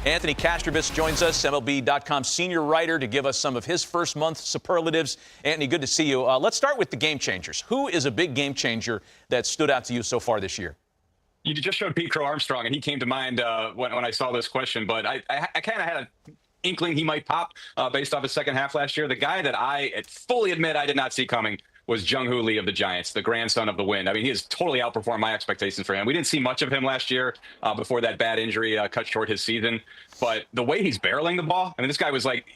Anthony Castrovince joins us, MLB.com senior writer, to give us some of his first month superlatives. Anthony, good to see you. Let's start with the game changers. Who is a big game changer that stood out to you so far this year? You just showed Pete Crow Armstrong, and he came to mind when I saw this question. But I kind of had an inkling he might pop based off his second half last year. The guy that I fully admit I did not see coming was Jung-Hoo Lee of the Giants, the grandson of the Wind. I mean, he has totally outperformed my expectations for him. We didn't see much of him last year before that bad injury cut short his season. But the way he's barreling the ball, I mean, this guy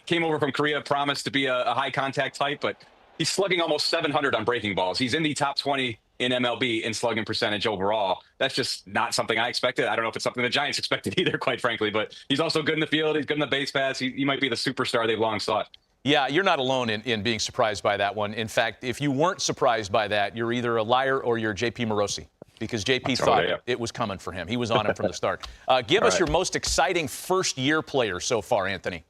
came over from Korea, promised to be a high contact type, but he's slugging almost 700 on breaking balls. He's in the top 20 in MLB in slugging percentage overall. That's just not something I expected. I don't know if it's something the Giants expected either, quite frankly, but he's also good in the field. He's good in the base paths. He might be the superstar they've long sought. Yeah, you're not alone in being surprised by that one. In fact, if you weren't surprised by that, you're either a liar or you're JP Morosi, because JP thought it was coming for him. He was on him from the start. Give us your most exciting first-year player so far, Anthony.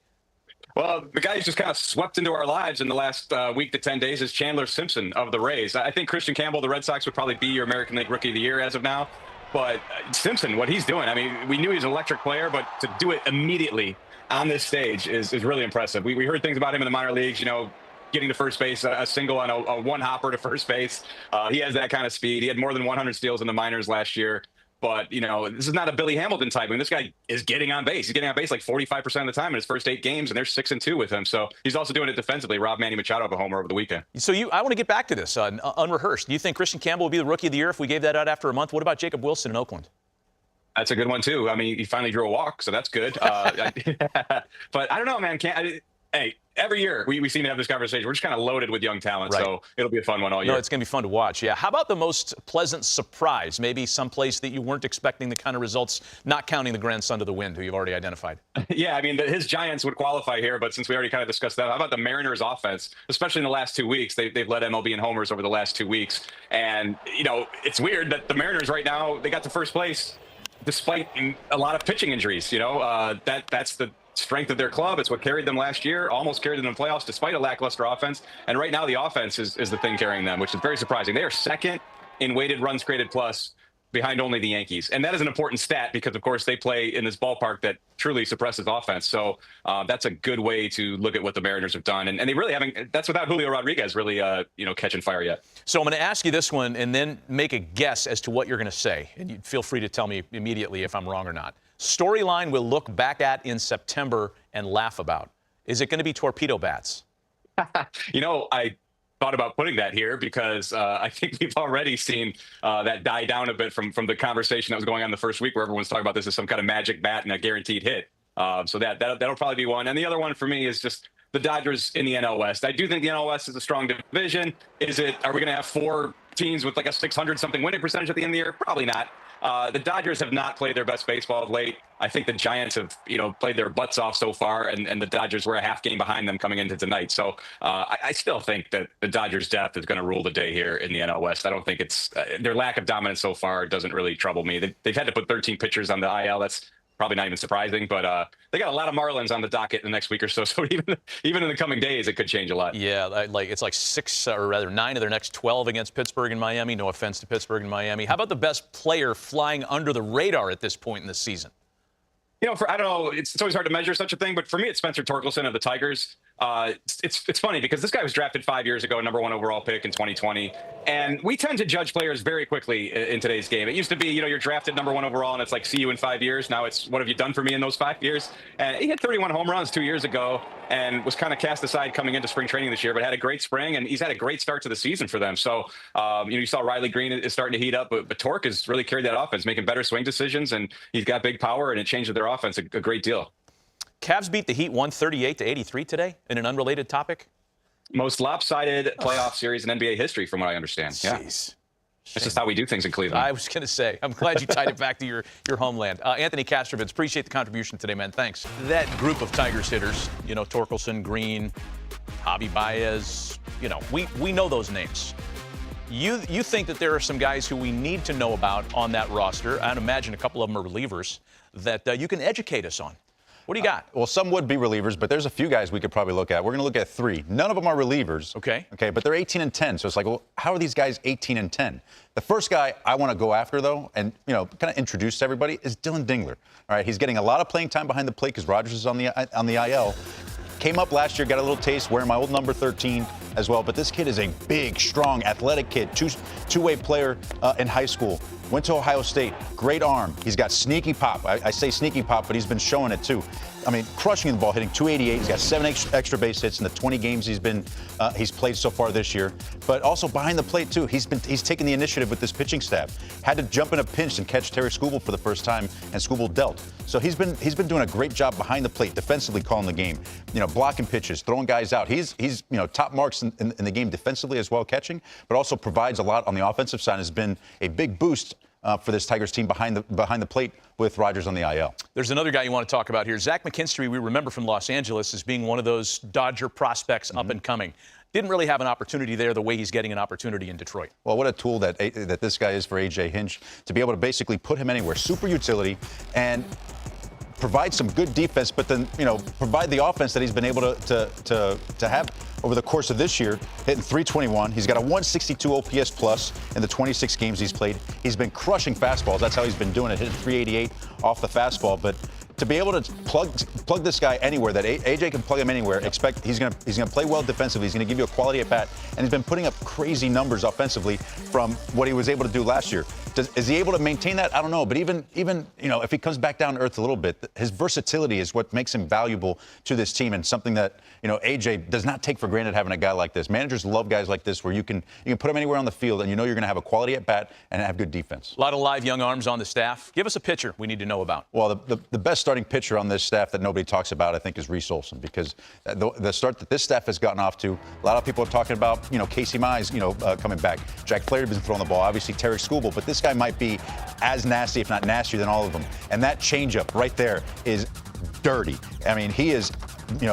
Well, the guy who's just kind of swept into our lives in the last week to 10 days is Chandler Simpson of the Rays. I think Christian Campbell, the Red Sox, would probably be your American League Rookie of the Year as of now. But Simpson, what he's doing, I mean, we knew he was an electric player, but to do it immediately on this stage is really impressive. We heard things about him in the minor leagues, you know, getting to first base, a single on a one-hopper to first base. He has that kind of speed. He had more than 100 steals in the minors last year. But, you know, this is not a Billy Hamilton type. I mean, this guy is getting on base. He's getting on base like 45% of the time in his first 8 games, and they're 6-2 with him. So he's also doing it defensively. Robbed Manny Machado of a homer over the weekend. So I want to get back to this unrehearsed. Do you think Christian Campbell will be the Rookie of the Year if we gave that out after a month? What about Jacob Wilson in Oakland? That's a good one, too. I mean, he finally drew a walk, so that's good. But I don't know, man. Hey, every year we seem to have this conversation. We're just kind of loaded with young talent, so it'll be a fun one all year. No, it's going to be fun to watch, yeah. How about the most pleasant surprise? Maybe someplace that you weren't expecting the kind of results, not counting the grandson of the Wind, who you've already identified. Yeah, I mean, his Giants would qualify here, but since we already kind of discussed that, how about the Mariners' offense? Especially in the last 2 weeks. They've led MLB in homers over the last 2 weeks. And, you know, it's weird that the Mariners right now, they got to first place despite a lot of pitching injuries. You know, that's the strength of their club. It's what carried them last year, almost carried them in the playoffs despite a lackluster offense. And right now the offense is the thing carrying them, which is very surprising. They are second in weighted runs created plus, behind only the Yankees. And that is an important stat because, of course, they play in this ballpark that truly suppresses offense. So that's a good way to look at what the Mariners have done. And they really haven't – that's without Julio Rodriguez really, catching fire yet. So I'm going to ask you this one and then make a guess as to what you're going to say. And you feel free to tell me immediately if I'm wrong or not. Storyline we'll look back at in September and laugh about. Is it going to be torpedo bats? You know, I thought about putting that here because I think we've already seen that die down a bit from the conversation that was going on the first week where everyone's talking about this as some kind of magic bat and a guaranteed hit. So that'll probably be one. And the other one for me is just the Dodgers in the NL West. I do think the NL West is a strong division. Are we going to have 4 teams with like a 600-something winning percentage at the end of the year? Probably not. The Dodgers have not played their best baseball of late. I think the Giants have, played their butts off so far, and the Dodgers were a half game behind them coming into tonight. So I still think that the Dodgers' depth is going to rule the day here in the NL West. I don't think it's their lack of dominance so far doesn't really trouble me. They've had to put 13 pitchers on the IL. That's probably not even surprising, but they got a lot of Marlins on the docket in the next week or so. So even in the coming days, it could change a lot. Yeah, it's like 6 or rather 9 of their next 12 against Pittsburgh and Miami. No offense to Pittsburgh and Miami. How about the best player flying under the radar at this point in the season? I don't know, it's always hard to measure such a thing, but for me, it's Spencer Torkelson of the Tigers. It's funny because this guy was drafted 5 years ago, #1 overall pick in 2020. And we tend to judge players very quickly in today's game. It used to be, you're drafted #1 overall and it's like, see you in 5 years. Now it's, what have you done for me in those 5 years? And he hit 31 home runs 2 years ago and was kind of cast aside coming into spring training this year, but had a great spring and he's had a great start to the season for them. So, you saw Riley Green is starting to heat up, but Tork has really carried that offense, making better swing decisions, and he's got big power and it changed their offense a great deal. Cavs beat the Heat 138-83 today in an unrelated topic. Most lopsided playoff series in NBA history, from what I understand. Yeah. Jeez. That's just how we do things in Cleveland. I was going to say, I'm glad you tied it back to your homeland. Anthony Castrovince, appreciate the contribution today, man. Thanks. That group of Tigers hitters, Torkelson, Green, Javi Baez, we know those names. You think that there are some guys who we need to know about on that roster? I'd imagine a couple of them are relievers that you can educate us on. What do you got? Well, some would be relievers, but there's a few guys we could probably look at. We're going to look at 3. None of them are relievers. Okay. Okay, but they're 18 and 10. So it's like, well, how are these guys 18 and 10? The first guy I want to go after, though, and kind of introduce to everybody, is Dylan Dingler. All right, he's getting a lot of playing time behind the plate because Rogers is on the IL. Came up last year, got a little taste, wearing my old number 13 as well. But this kid is a big, strong, athletic kid, two-way player in high school. Went to Ohio State, great arm. He's got sneaky pop. I say sneaky pop, but he's been showing it too. I mean, crushing the ball, hitting 288. He's got 7 extra base hits in the 20 games he's played so far this year. But also behind the plate too. He's taken the initiative with this pitching staff. Had to jump in a pinch and catch Terry Skubal for the first time, and Skubal dealt. So he's been doing a great job behind the plate, defensively calling the game. Blocking pitches, throwing guys out. He's top marks in the game defensively as well, catching, but also provides a lot on the offensive side. Has been a big boost for this Tigers team behind the plate with Rogers on the IL. There's another guy you want to talk about here. Zach McKinstry, we remember from Los Angeles as being one of those Dodger prospects up and coming. Didn't really have an opportunity there the way he's getting an opportunity in Detroit. Well, what a tool that this guy is for A.J. Hinch to be able to basically put him anywhere. Super utility and provide some good defense, but then, provide the offense that he's been able to have over the course of this year, hitting 321. He's got a 162 OPS plus in the 26 games he's played. He's been crushing fastballs. That's how he's been doing it, hitting 388 off the fastball. But to be able to plug this guy anywhere, that AJ can plug him anywhere, expect he's gonna play well defensively. He's gonna give you a quality at bat, and he's been putting up crazy numbers offensively from what he was able to do last year. Is he able to maintain that? I don't know. But even if he comes back down to earth a little bit, his versatility is what makes him valuable to this team, and something that AJ does not take for granted, having a guy like this. Managers love guys like this, where you can put him anywhere on the field, and you're going to have a quality at bat and have good defense. A lot of live young arms on the staff. Give us a pitcher we need to know about. Well, the best starting pitcher on this staff that nobody talks about, I think, is Reese Olson, because the start that this staff has gotten off to, a lot of people are talking about, Casey Mize, coming back. Jack Flaherty has been throwing the ball, obviously Terry Skubal, but this guy might be as nasty, if not nastier, than all of them. And that changeup right there is dirty. I mean, he is,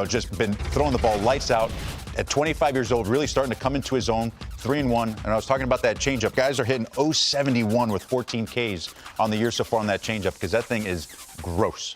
just been throwing the ball lights out. At 25 years old, really starting to come into his own, 3-1. And I was talking about that changeup. Guys are hitting 071 with 14 Ks on the year so far on that changeup, because that thing is gross.